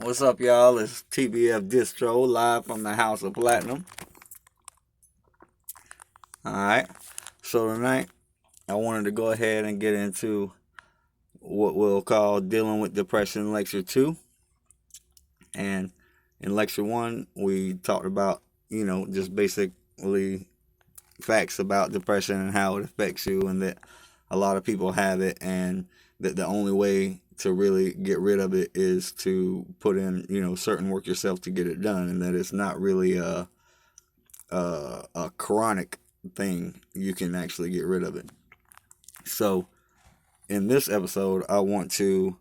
What's up, y'all? It's TBF Distro live from the House of Platinum. Alright, so tonight I wanted to go ahead and get into what we'll call Dealing with Depression Lecture 2. And in Lecture 1, we talked about, just basically facts about depression and how it affects you, and that a lot of people have it, and that the only way to really get rid of it is to put in, certain work yourself to get it done, and that it's not really a chronic thing. You can actually get rid of it. So, in this episode, I want to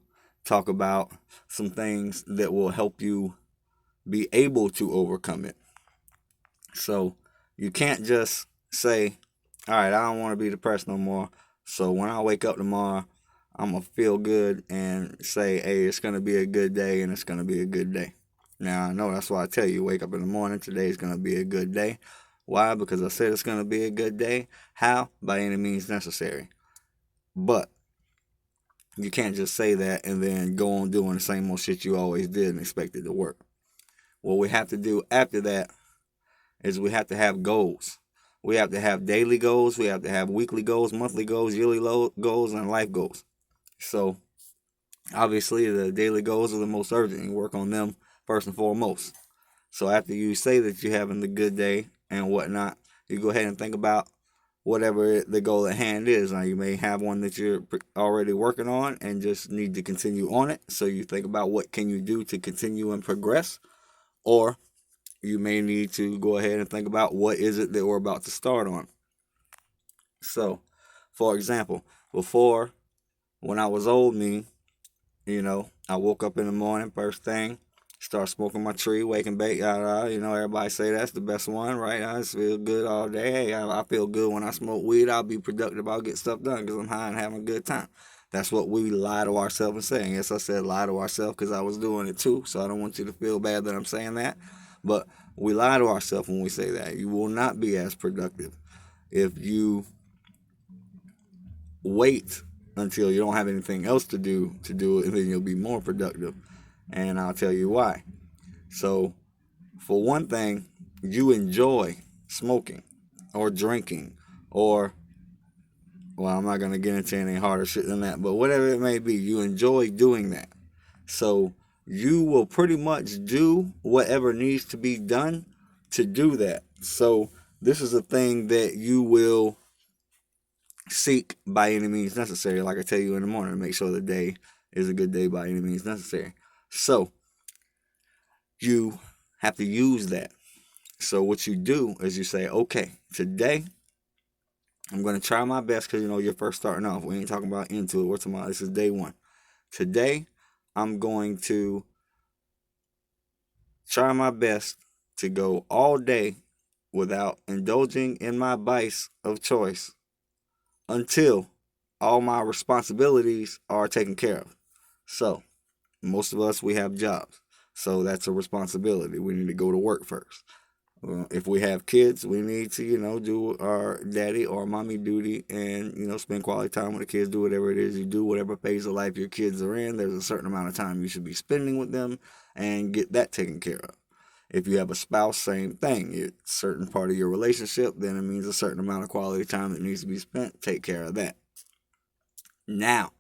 talk about some things that will help you be able to overcome it. So, you can't just say, all right, I don't want to be depressed no more. So, when I wake up tomorrow, I'm going to feel good and say, hey, it's going to be a good day and it's going to be a good day. Now, I know that's why I tell you, wake up in the morning, today is going to be a good day. Why? Because I said it's going to be a good day. How? By any means necessary. But you can't just say that and then go on doing the same old shit you always did and expect it to work. What we have to do after that is we have to have goals. We have to have daily goals. We have to have weekly goals, monthly goals, yearly goals, and life goals. So, obviously, the daily goals are the most urgent. You work on them first and foremost. So after you say that you're having the good day and whatnot, you go ahead and think about whatever the goal at hand is. Now, you may have one that you're already working on and just need to continue on it. So you think about what can you do to continue and progress, or you may need to go ahead and think about what is it that we're about to start on. So, for example, before, when I was old me, I woke up in the morning, first thing, start smoking my tree, waking back, yada, everybody say that's the best one, right? I just feel good all day. Hey, I feel good when I smoke weed. I'll be productive. I'll get stuff done because I'm high and having a good time. That's what we lie to ourselves and saying. Yes, I said lie to ourselves because I was doing it too, so I don't want you to feel bad that I'm saying that. But we lie to ourselves when we say that. You will not be as productive if you wait until you don't have anything else to do it, and then you'll be more productive. And I'll tell you why. So, for one thing, you enjoy smoking or drinking or, well, I'm not going to get into any harder shit than that, but whatever it may be, you enjoy doing that. So, you will pretty much do whatever needs to be done to do that. So, this is a thing that you will seek by any means necessary, like I tell you in the morning, to make sure the day is a good day by any means necessary. So, you have to use that. So what you do is you say, okay, today I'm going to try my best because, you're first starting off. We ain't talking about into it. We're talking about this is day one. Today, I'm going to try my best to go all day without indulging in my vice of choice until all my responsibilities are taken care of. So, most of us, we have jobs. So that's a responsibility. We need to go to work first. If we have kids, we need to, do our daddy or mommy duty and, spend quality time with the kids, do whatever it is you do, whatever phase of life your kids are in. There's a certain amount of time you should be spending with them and get that taken care of. If you have a spouse, same thing. It's a certain part of your relationship, then it means a certain amount of quality time that needs to be spent. Take care of that. Now,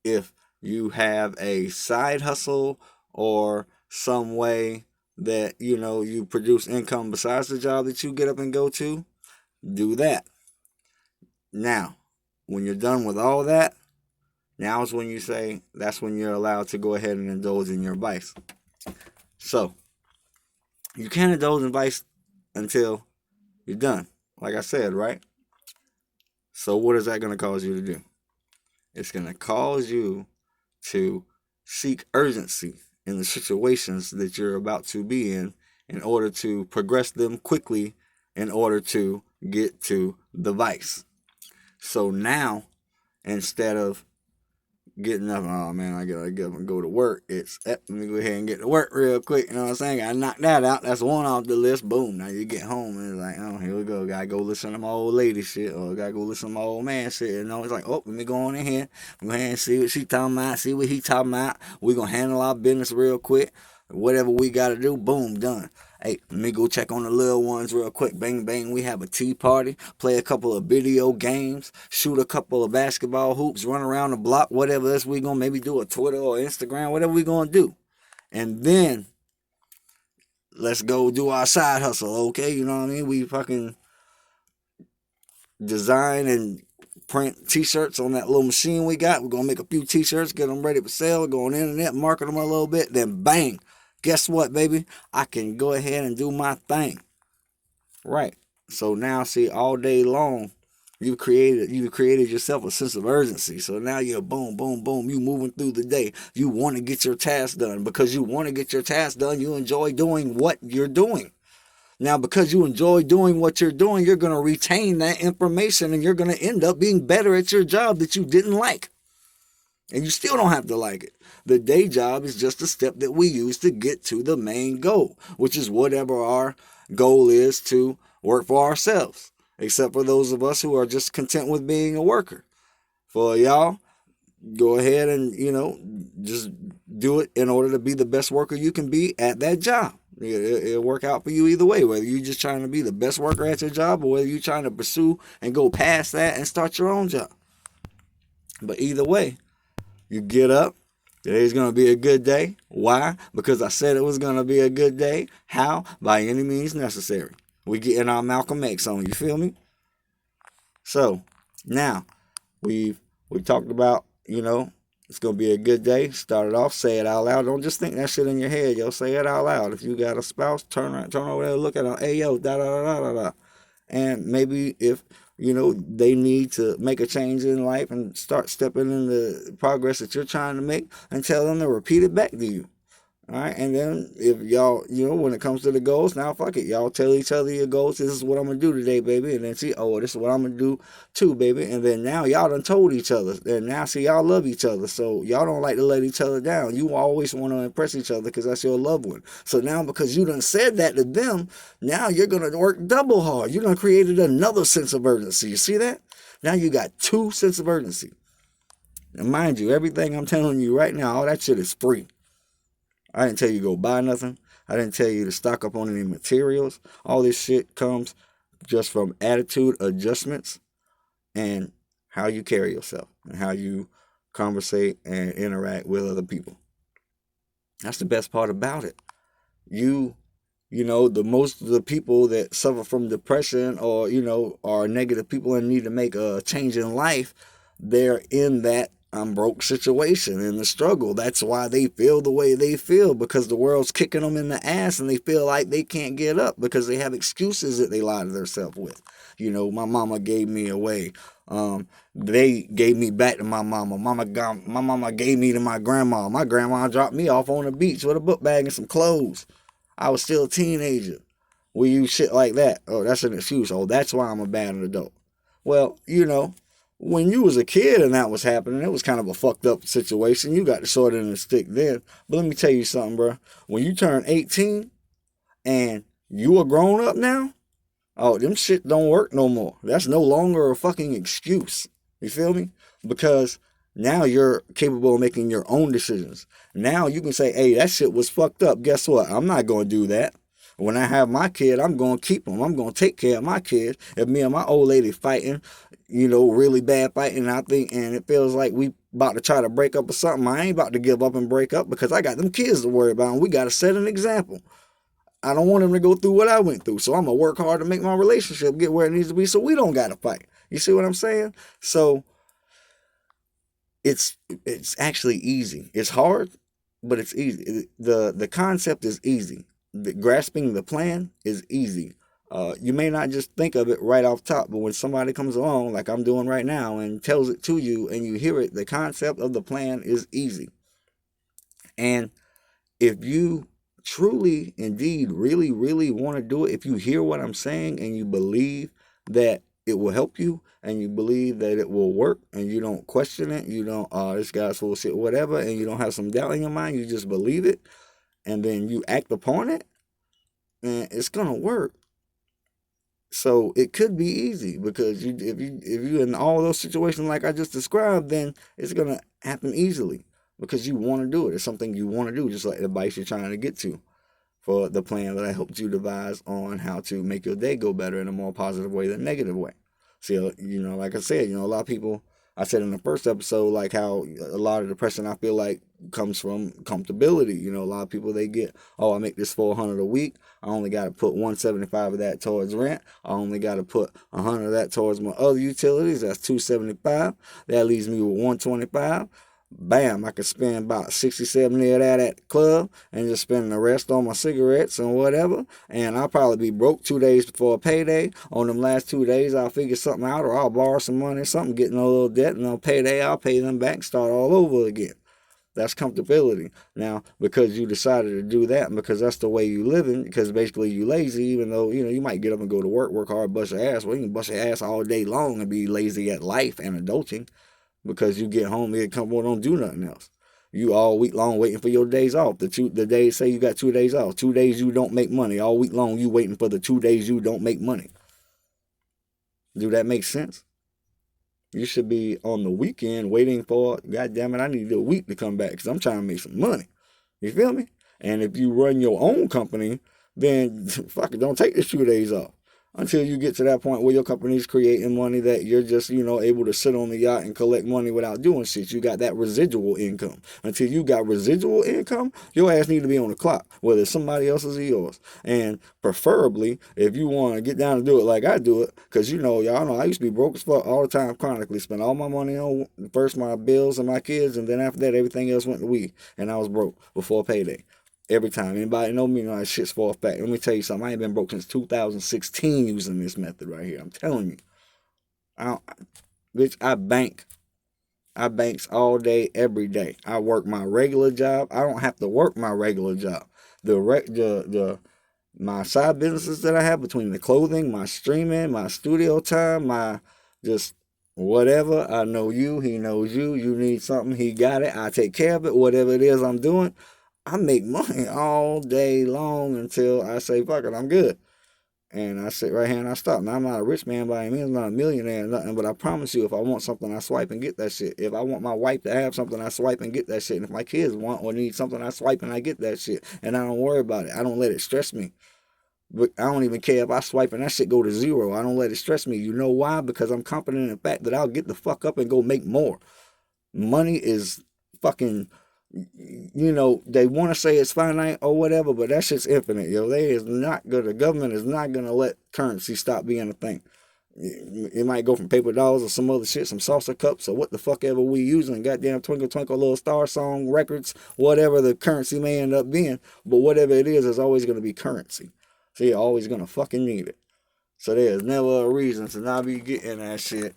if you have a side hustle or some way that you produce income besides the job that you get up and go to, do that. Now, when you're done with all that, now is when you say that's when you're allowed to go ahead and indulge in your vice. So, you can't indulge in vice until you're done, like I said, right? So what is that going to cause you to do? It's going to cause you to seek urgency in the situations that you're about to be in order to progress them quickly, in order to get to the vice. So now, instead of getting up. Oh man, I gotta get up and go to work. Let me go ahead and get to work real quick. You know what I'm saying? I knock that out. That's one off the list. Boom. Now you get home and it's like, oh, here we go. Gotta go listen to my old lady shit, or gotta go listen to my old man shit. You know, it's like, oh, let me go on in here. Go ahead and see what she talking about. See what he talking about. We gonna handle our business real quick. Whatever we gotta do, boom, done. Hey, let me go check on the little ones real quick. Bang, bang. We have a tea party, play a couple of video games, shoot a couple of basketball hoops, run around the block, whatever else we going to maybe do a Twitter or Instagram, whatever we going to do. And then let's go do our side hustle, okay? You know what I mean? We fucking design and print t-shirts on that little machine we got. We're going to make a few t-shirts, get them ready for sale, go on the internet, market them a little bit, then bang. Guess what, baby? I can go ahead and do my thing. Right. So now, see, all day long, you created yourself a sense of urgency. So now you're boom, boom, boom. You moving through the day. You want to get your task done. Because you want to get your task done, you enjoy doing what you're doing. Now, because you enjoy doing what you're doing, you're going to retain that information and you're going to end up being better at your job that you didn't like. And you still don't have to like it. The day job is just a step that we use to get to the main goal, which is whatever our goal is to work for ourselves, except for those of us who are just content with being a worker. For y'all, go ahead and, just do it in order to be the best worker you can be at that job. It'll work out for you either way, whether you're just trying to be the best worker at your job or whether you're trying to pursue and go past that and start your own job. But either way, you get up. Today's going to be a good day. Why? Because I said it was going to be a good day. How? By any means necessary. We getting our Malcolm X on. You feel me? So, now, we talked about, it's going to be a good day. Start it off. Say it out loud. Don't just think that shit in your head, yo. Say it out loud. If you got a spouse, turn over there, look at them. Hey, yo, da-da-da-da-da-da. And maybe if they need to make a change in life and start stepping in the progress that you're trying to make, and tell them to repeat it back to you. All right. And then if y'all, when it comes to the goals, now fuck it. Y'all tell each other your goals. This is what I'm going to do today, baby. And then see, this is what I'm going to do too, baby. And then now y'all done told each other. And now see, y'all love each other. So y'all don't like to let each other down. You always want to impress each other because that's your loved one. So now because you done said that to them, now you're going to work double hard. You done created another sense of urgency. You see that? Now you got two sense of urgency. And mind you, everything I'm telling you right now, all that shit is free. I didn't tell you to go buy nothing. I didn't tell you to stock up on any materials. All this shit comes just from attitude adjustments and how you carry yourself and how you conversate and interact with other people. That's the best part about it. The most of the people that suffer from depression or, are negative people and need to make a change in life, they're in that I'm broke situation, in the struggle. That's why they feel the way they feel, because the world's kicking them in the ass and they feel like they can't get up because they have excuses that they lie to themselves with. My mama gave me away. They gave me back to my mama. My mama gave me to my grandma. My grandma dropped me off on the beach with a book bag and some clothes. I was still a teenager. We use shit like that. Oh, that's an excuse. Oh, that's why I'm a bad adult. Well, when you was a kid and that was happening, it was kind of a fucked up situation. You got the short end of the stick then. But let me tell you something, bro. When you turn 18 and you a grown up now, them shit don't work no more. That's no longer a fucking excuse. You feel me? Because now you're capable of making your own decisions. Now you can say, hey, that shit was fucked up. Guess what? I'm not going to do that. When I have my kid, I'm going to keep him. I'm going to take care of my kid. If me and my old lady fighting, really bad fighting, and it feels like we about to try to break up or something, I ain't about to give up and break up because I got them kids to worry about, and we got to set an example. I don't want them to go through what I went through, so I'm going to work hard to make my relationship get where it needs to be so we don't got to fight. You see what I'm saying? So it's actually easy. It's hard, but it's easy. The concept is easy. Grasping the plan is easy. You may not just think of it right off top, but when somebody comes along, like I'm doing right now, and tells it to you and you hear it, the concept of the plan is easy. And if you truly, indeed, really, really want to do it, if you hear what I'm saying and you believe that it will help you and you believe that it will work and you don't question it, you don't, this guy's full of shit, whatever, and you don't have some doubt in your mind, you just believe it and then you act upon it, and it's gonna work. So it could be easy because if you in all those situations like I just described, then it's gonna happen easily because you want to do it. It's something you want to do, just like the advice you're trying to get to for the plan that I helped you devise on how to make your day go better in a more positive way than negative way. See, like I said, a lot of people, I said in the first episode, like how a lot of depression I feel like comes from comfortability. A lot of people, they get, oh, I make this 400 a week. I only got to put 175 of that towards rent. I only got to put 100 of that towards my other utilities. That's 275. That leaves me with 125. Bam, I could spend about 60, 70 of that at the club and just spend the rest on my cigarettes and whatever. And I'll probably be broke 2 days before a payday. On them last 2 days, I'll figure something out, or I'll borrow some money or something, get in a little debt, and on payday, I'll pay them back and start all over again. That's comfortability. Now, because you decided to do that, and because that's the way you living, because basically you lazy, even though, you might get up and go to work hard, bust your ass. Well, you can bust your ass all day long and be lazy at life and adulting. Because you get home, you get comfortable, don't do nothing else. You all week long waiting for your days off. The days, say you got 2 days off. 2 days you don't make money. All week long you waiting for the 2 days you don't make money. Do that make sense? You should be on the weekend waiting for, God damn it, I need a week to come back because I'm trying to make some money. You feel me? And if you run your own company, then fuck it, don't take the 2 days off until you get to that point where your company's creating money that you're just, able to sit on the yacht and collect money without doing shit. You got that residual income. Until you got residual income, your ass need to be on the clock, whether it's somebody else's or yours. And preferably, if you want to get down and do it like I do it, because y'all know I used to be broke as fuck all the time chronically, spend all my money on first my bills and my kids, and then after that everything else went to weed, and I was broke before payday. Every time. Anybody know me, that shit's for a fact. Let me tell you something. I ain't been broke since 2016 using this method right here. I'm telling you. Bitch, I bank. I banks all day, every day. I work my regular job. I don't have to work my regular job. My side businesses that I have between the clothing, my streaming, my studio time, my just whatever. I know you, he knows you. You need something, he got it. I take care of it. Whatever it is I'm doing, I make money all day long until I say, fuck it, I'm good. And I sit right here and I stop. Now, I'm not a rich man by any means, I'm not a millionaire or nothing, but I promise you, if I want something, I swipe and get that shit. If I want my wife to have something, I swipe and get that shit. And if my kids want or need something, I swipe and I get that shit. And I don't worry about it. I don't let it stress me. But I don't even care if I swipe and that shit go to zero. I don't let it stress me. You know why? Because I'm confident in the fact that I'll get the fuck up and go make more. Money is fucking, they want to say it's finite or whatever, but that shit's infinite, yo. The government is not going to let currency stop being a thing. It might go from paper dolls or some other shit, some salsa cups or what the fuck ever we using, goddamn Twinkle Twinkle Little Star song records, whatever the currency may end up being. But whatever it is, it's always going to be currency. So you're always going to fucking need it. So there's never a reason to not be getting that shit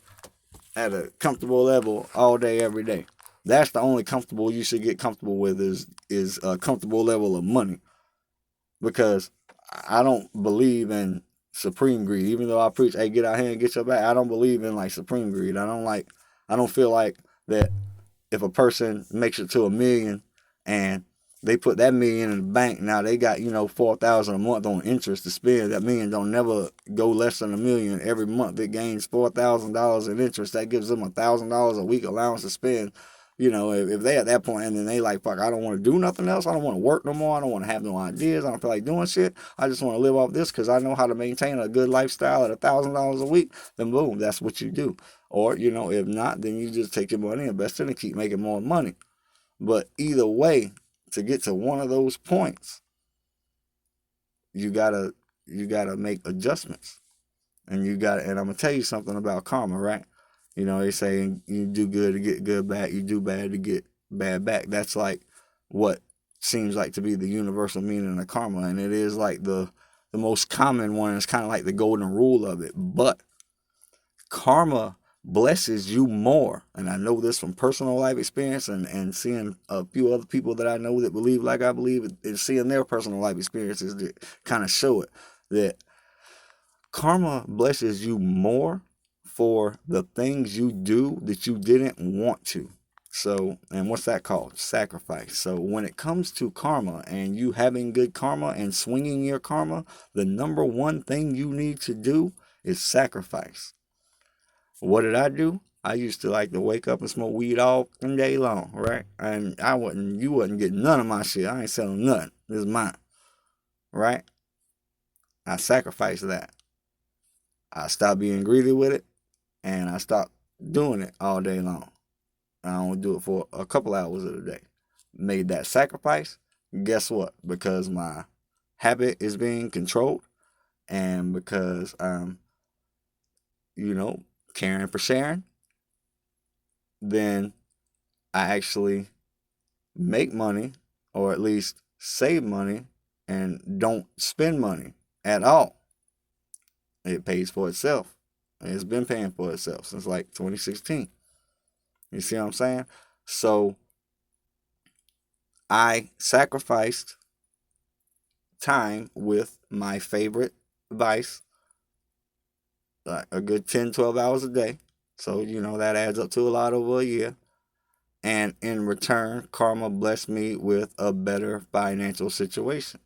at a comfortable level all day, every day. That's the only comfortable you should get comfortable with is a comfortable level of money. Because I don't believe in supreme greed. Even though I preach, hey, get out here and get your bag, I don't believe in like supreme greed. I don't feel like that if a person makes it to 1 million and they put that 1 million in the bank, now they got, 4,000 a month on interest to spend. That 1 million don't never go less than 1 million. Every month it gains $4,000 in interest. That gives them $1,000 a week allowance to spend. If they at that point and then they like, fuck, I don't want to do nothing else. I don't want to work no more. I don't want to have no ideas. I don't feel like doing shit. I just want to live off this because I know how to maintain a good lifestyle at $1,000 a week. Then boom, that's what you do. Or, if not, then you just take your money, invest it, and keep making more money. But either way, to get to one of those points, you gotta make adjustments. And I'm gonna tell you something about karma, right? They say you do good to get good back, you do bad to get bad back. That's like what seems like to be the universal meaning of karma, and it is like the most common one. It's kind of like the golden rule of it. But karma blesses you more, and I know this from personal life experience and seeing a few other people that I know that believe like I believe, and seeing their personal life experiences that kind of show it, that karma blesses you more for the things you do that you didn't want to. So, and what's that called? Sacrifice. So, when it comes to karma and you having good karma and swinging your karma, the number one thing you need to do is sacrifice. What did I do? I used to like to wake up and smoke weed all day long, right? And you wouldn't get none of my shit. I ain't selling nothing. This is mine, right? I sacrificed that. I stopped being greedy with it, and I stopped doing it all day long. I only do it for a couple hours of the day. Made that sacrifice. Guess what? Because my habit is being controlled, and because I'm, you know, caring for sharing, then I actually make money, or at least save money, and don't spend money at all. It pays for itself. It's been paying for itself since like 2016. You see what I'm saying? So I sacrificed time with my favorite vice, like a good 10, 12 hours a day. So, that adds up to a lot over a year. And in return, karma blessed me with a better financial situation.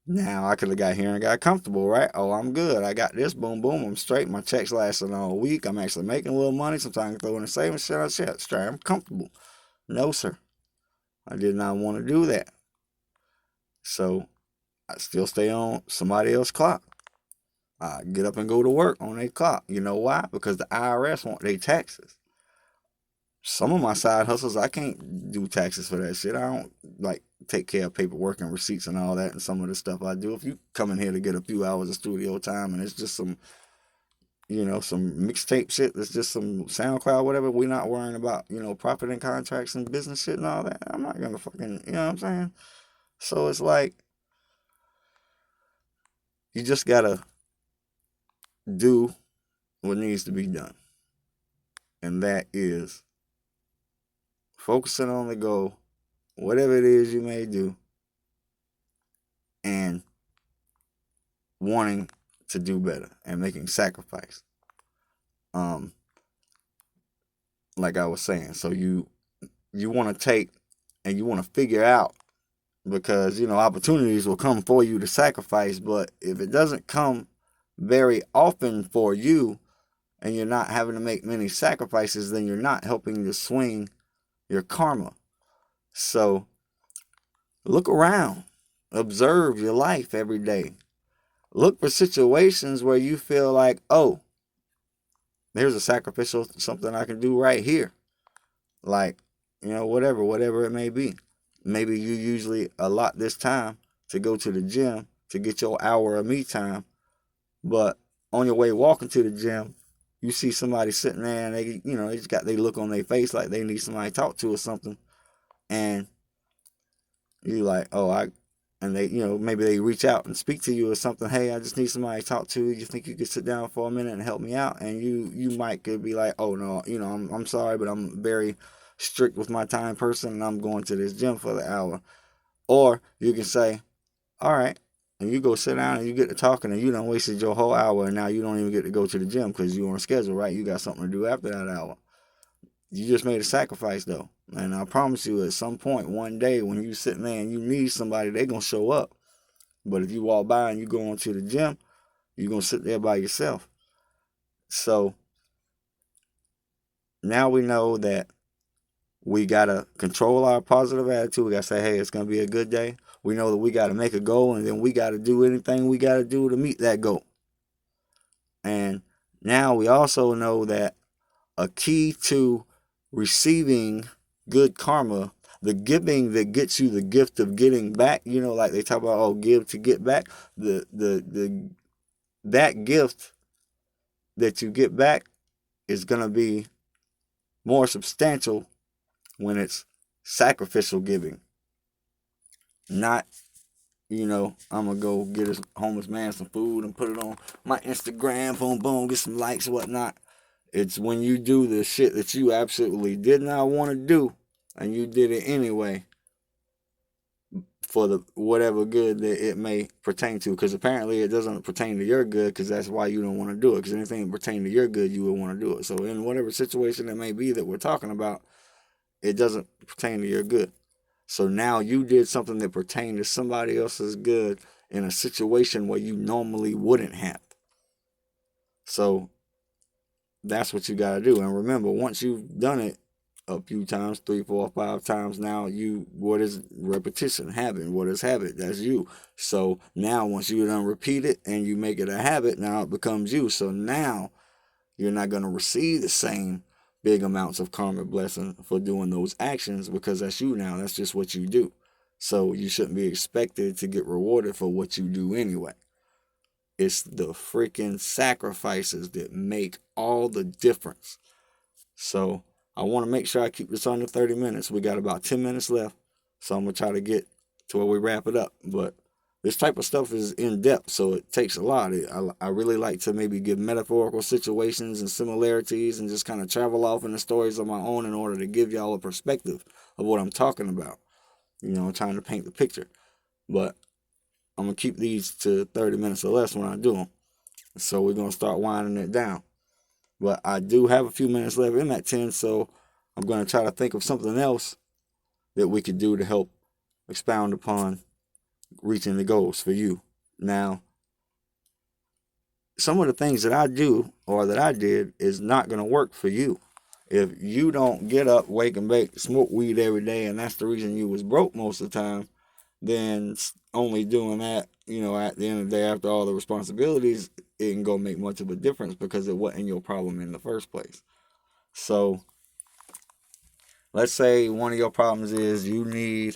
Now I could have got here and got comfortable, right? Oh, I'm good. I got this. Boom, boom. I'm straight. My checks lasting all week. I'm actually making a little money. Sometimes I can throw in a savings. Shit. Straight. I'm comfortable. No, sir. I did not want to do that. So I still stay on somebody else's clock. I get up and go to work on their clock. You know why? Because the IRS want their taxes. Some of my side hustles, I can't do taxes for that shit. I don't like take care of paperwork and receipts and all that and some of the stuff I do. If you come in here to get a few hours of studio time and it's just some, some mixtape shit, it's just some SoundCloud, whatever, we're not worrying about, profit and contracts and business shit and all that. I'm not going to fucking, you know what I'm saying? So it's like, you just got to do what needs to be done. And that is focusing on the goal, whatever it is you may do, and wanting to do better and making sacrifice. Like I was saying, so you want to take and you want to figure out, because opportunities will come for you to sacrifice, but if it doesn't come very often for you and you're not having to make many sacrifices, then you're not helping to swing your karma. So look around, observe your life every day. Look for situations where you feel like, oh, there's a sacrificial something I can do right here. Like, whatever it may be. Maybe you usually allot this time to go to the gym to get your hour of me time, but on your way walking to the gym, you see somebody sitting there and they just got their look on their face like they need somebody to talk to or something, and you like, and they, maybe they reach out and speak to you or something. Hey, I just need somebody to talk to. You think you could sit down for a minute and help me out? And you might could be like, oh no, I'm sorry, but I'm very strict with my time person, and I'm going to this gym for the hour. Or you can say, all right, and you go sit down and you get to talking, and you done wasted your whole hour, and now you don't even get to go to the gym because you're on a schedule, right? You got something to do after that hour. You just made a sacrifice though. And I promise you, at some point, one day, when you sitting there and you need somebody, they going to show up. But if you walk by and you go into the gym, you're going to sit there by yourself. So now we know that we got to control our positive attitude. We got to say, hey, it's going to be a good day. We know that we got to make a goal, and then we got to do anything we got to do to meet that goal. And now we also know that a key to receiving good karma, the giving that gets you the gift of getting back, like they talk about, oh, give to get back, that gift that you get back is going to be more substantial when it's sacrificial giving. Not, I'm going to go get this homeless man some food and put it on my Instagram, boom, boom, get some likes, whatnot. It's when you do the shit that you absolutely did not want to do, and you did it anyway for the whatever good that it may pertain to, because apparently it doesn't pertain to your good, because that's why you don't want to do it, because anything that pertains to your good, you would want to do it. So in whatever situation it may be that we're talking about, it doesn't pertain to your good. So now you did something that pertained to somebody else's good in a situation where you normally wouldn't have. So that's what you got to do. And remember, once you've done it a few times, 3, 4, 5 times, now what is repetition? Habit. What is habit? That's you. So now once you done repeat it and you make it a habit, now it becomes you. So now you're not going to receive the same big amounts of karmic blessing for doing those actions, because that's you now. That's just what you do. So you shouldn't be expected to get rewarded for what you do anyway. It's the freaking sacrifices that make all the difference. So I want to make sure I keep this under 30 minutes. We got about 10 minutes left. So I'm going to try to get to where we wrap it up. But this type of stuff is in depth, so it takes a lot. I really like to maybe give metaphorical situations and similarities and just kind of travel off into stories of my own in order to give y'all a perspective of what I'm talking about. Trying to paint the picture. But I'm going to keep these to 30 minutes or less when I do them. So we're going to start winding it down. But I do have a few minutes left in that 10, so I'm going to try to think of something else that we could do to help expound upon reaching the goals for you. Now, some of the things that I do or that I did is not going to work for you. If you don't get up, wake and bake, smoke weed every day, and that's the reason you was broke most of the time, then only doing that, at the end of the day, after all the responsibilities, it can go make much of a difference because it wasn't your problem in the first place. So let's say one of your problems is you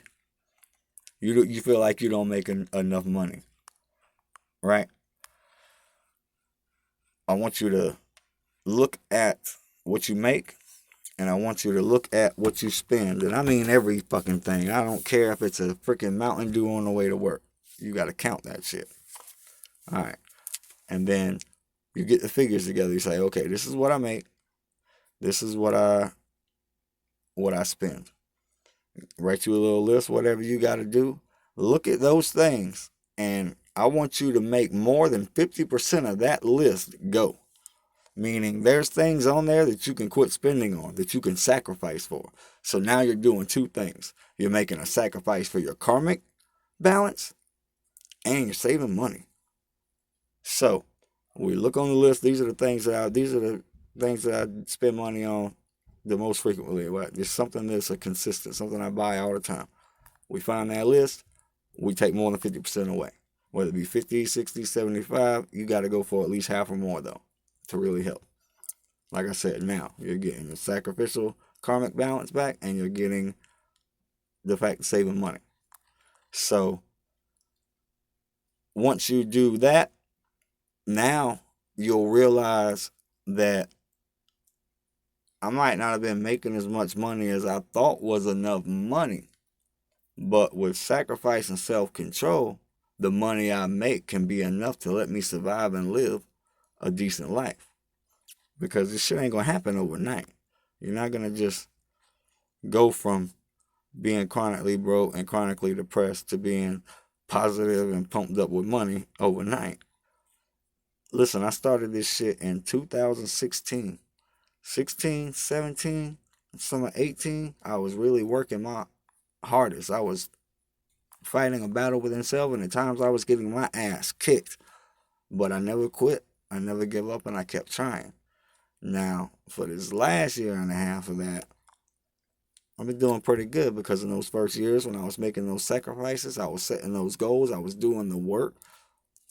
feel like you don't make enough money, right? I want you to look at what you make, and I want you to look at what you spend. And I mean every fucking thing. I don't care if it's a freaking Mountain Dew on the way to work. You got to count that shit. All right. And then you get the figures together. You say, okay, this is what I make. This is what I spend. Write you a little list, whatever you got to do. Look at those things. And I want you to make more than 50% of that list go. Meaning there's things on there that you can quit spending on, that you can sacrifice for. So now you're doing two things. You're making a sacrifice for your karmic balance, and you're saving money. So we look on the list. These are the things that I spend money on the most frequently. Right? Just something that's a consistent, something I buy all the time. We find that list, we take more than 50% away. Whether it be 50, 60, 75, you got to go for at least half or more though, to really help. Like I said, now you're getting the sacrificial karmic balance back, and you're getting the fact of saving money. So once you do that, now you'll realize that I might not have been making as much money as I thought was enough money, but with sacrifice and self-control, the money I make can be enough to let me survive and live a decent life. Because this shit ain't going to happen overnight. You're not going to just go from being chronically broke and chronically depressed to being positive and pumped up with money overnight. Listen, I started this shit in 2016. 16, 17, summer 18, I was really working my hardest. I was fighting a battle within self, and at times I was getting my ass kicked. But I never quit. I never gave up, and I kept trying. Now, for this last year and a half of that, I've been doing pretty good, because in those first years when I was making those sacrifices, I was setting those goals, I was doing the work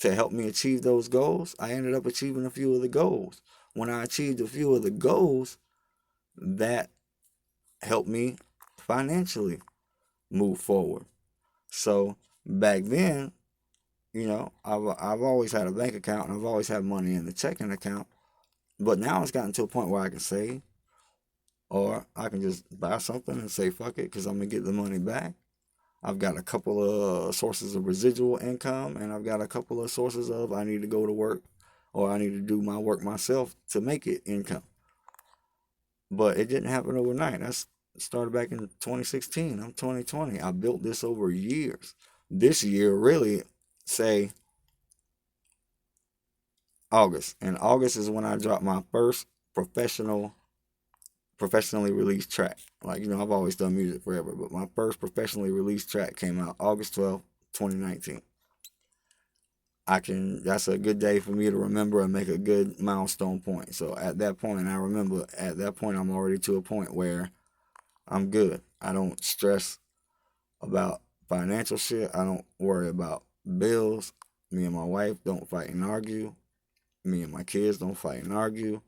to help me achieve those goals. I ended up achieving a few of the goals. When I achieved a few of the goals, that helped me financially move forward. So back then, I've always had a bank account, and I've always had money in the checking account. But now it's gotten to a point where I can save, or I can just buy something and say fuck it, because I'm gonna get the money back. I've got a couple of sources of residual income, and I've got a couple of sources of I need to go to work, or I need to do my work myself to make it income. But it didn't happen overnight. That's It started back in 2016. I'm 2020. I built this over years. This year, really, say August. And August is when I dropped my first professionally released track. Like, I've always done music forever, but my first professionally released track came out August 12th, 2019. That's a good day for me to remember and make a good milestone point. So at that point, I'm already to a point where I'm good. I don't stress about financial shit. I don't worry about bills. Me and my wife don't fight and argue. Me and my kids don't fight and argue.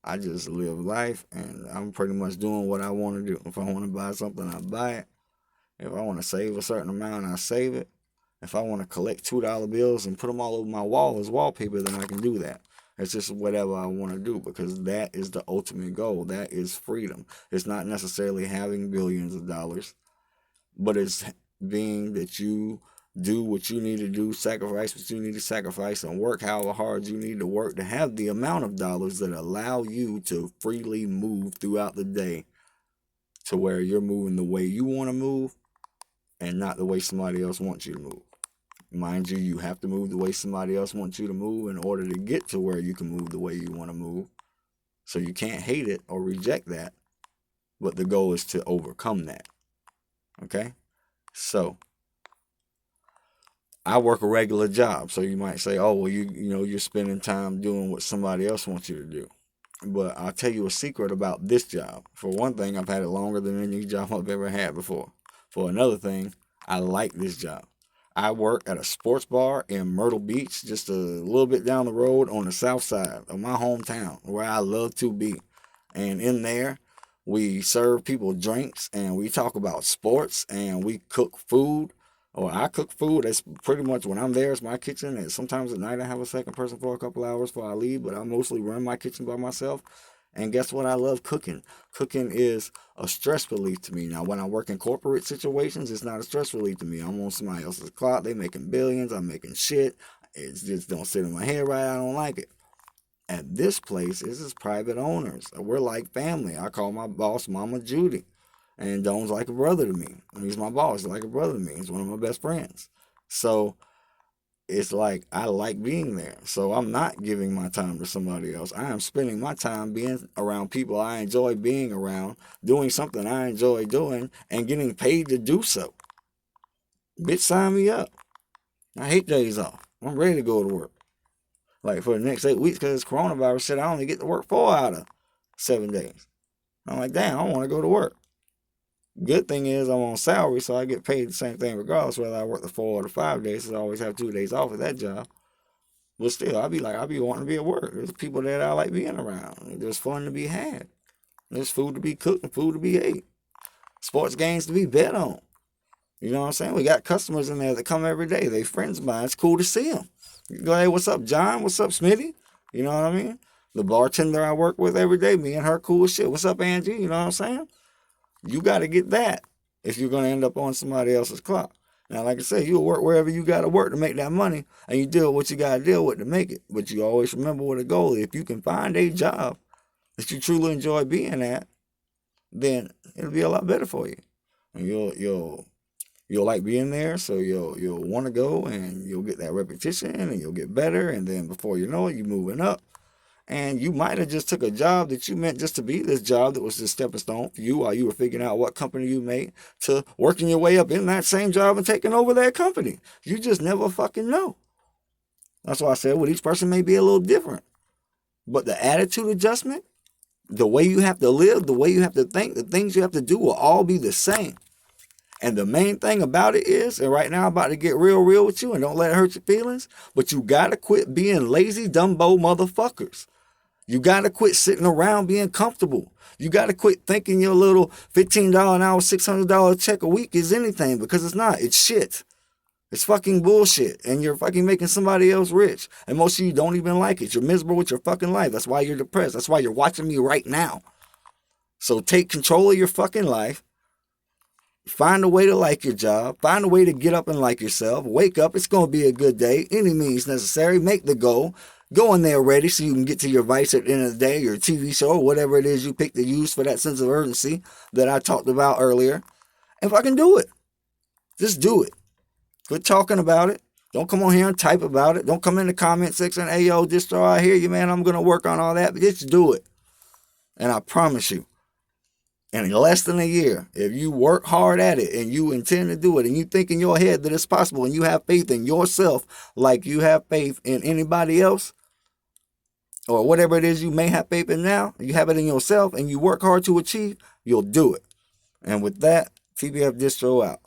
I just live life, and I'm pretty much doing what I want to do. If I want to buy something, I buy it. If I want to save a certain amount, I save it. If I want to collect $2 bills and put them all over my wall as wallpaper, then I can do that. It's just whatever I want to do, because that is the ultimate goal. That is freedom. It's not necessarily having billions of dollars, but it's being that you do what you need to do, sacrifice what you need to sacrifice, and work however hard you need to work to have the amount of dollars that allow you to freely move throughout the day to where you're moving the way you want to move and not the way somebody else wants you to move. Mind you, you have to move the way somebody else wants you to move in order to get to where you can move the way you want to move. So you can't hate it or reject that, but the goal is to overcome that. Okay? So I work a regular job, so you might say, "Oh, well, you're spending time doing what somebody else wants you to do." But I'll tell you a secret about this job. For one thing, I've had it longer than any job I've ever had before. For another thing, I like this job. I work at a sports bar in Myrtle Beach, just a little bit down the road on the south side of my hometown, where I love to be. And in there, we serve people drinks, and we talk about sports, and we cook food. Or I cook food. That's pretty much when I'm there. It's my kitchen. And sometimes at night I have a second person for a couple hours before I leave. But I mostly run my kitchen by myself. And guess what? I love cooking. Cooking is a stress relief to me. Now, when I work in corporate situations, it's not a stress relief to me. I'm on somebody else's clock. They making billions. I'm making shit. It just don't sit in my head right. I don't like it. At this place, this is private owners. We're like family. I call my boss Mama Judy. And Don's like a brother to me. He's my boss. He's like a brother to me. He's one of my best friends. So it's like I like being there. So I'm not giving my time to somebody else. I am spending my time being around people I enjoy being around, doing something I enjoy doing, and getting paid to do so. Bitch, sign me up. I hate days off. I'm ready to go to work. Like for the next 8 weeks, because it's coronavirus shit, I only get to work 4 out of 7 days. I'm like, damn, I want to go to work. Good thing is I'm on salary, so I get paid the same thing regardless whether I work the 4 or the 5 days. So I always have 2 days off at that job. But still, I'll be wanting to be at work. There's people that I like being around. There's fun to be had. There's food to be cooked and food to be ate. Sports games to be bet on. You know what I'm saying? We got customers in there that come every day. They friends of mine. It's cool to see them. You go, hey, what's up, John? What's up, Smitty? You know what I mean? The bartender I work with every day, me and her cool as shit. What's up, Angie? You know what I'm saying? You got to get that if you're going to end up on somebody else's clock. Now, like I said, you'll work wherever you got to work to make that money, and you deal with what you got to deal with to make it. But you always remember what the goal is. If you can find a job that you truly enjoy being at, then it'll be a lot better for you. And you'll like being there, so you'll want to go, and you'll get that repetition, and you'll get better, and then before you know it, you're moving up. And you might have just took a job that you meant just to be this job that was the stepping stone for you while you were figuring out what company you made to working your way up in that same job and taking over that company. You just never fucking know. That's why I said, well, each person may be a little different. But the attitude adjustment, the way you have to live, the way you have to think, the things you have to do will all be the same. And the main thing about it is, and right now I'm about to get real with you, and don't let it hurt your feelings, but you gotta quit being lazy, dumbo motherfuckers. You got to quit sitting around being comfortable. You got to quit thinking your little $15 an hour, $600 check a week is anything, because it's not. It's shit. It's fucking bullshit. And you're fucking making somebody else rich. And most of you don't even like it. You're miserable with your fucking life. That's why you're depressed. That's why you're watching me right now. So take control of your fucking life. Find a way to like your job. Find a way to get up and like yourself. Wake up. It's going to be a good day. Any means necessary. Make the goal. Go in there ready so you can get to your vice at the end of the day, your TV show, or whatever it is you pick to use for that sense of urgency that I talked about earlier. And fucking do it. Just do it. Quit talking about it. Don't come on here and type about it. Don't come in the comment section, hey, yo, Distro, I hear you, man. I'm going to work on all that. But just do it. And I promise you, in less than a year, if you work hard at it and you intend to do it and you think in your head that it's possible and you have faith in yourself like you have faith in anybody else or whatever it is you may have faith in now, you have it in yourself and you work hard to achieve, you'll do it. And with that, TBF Distro out.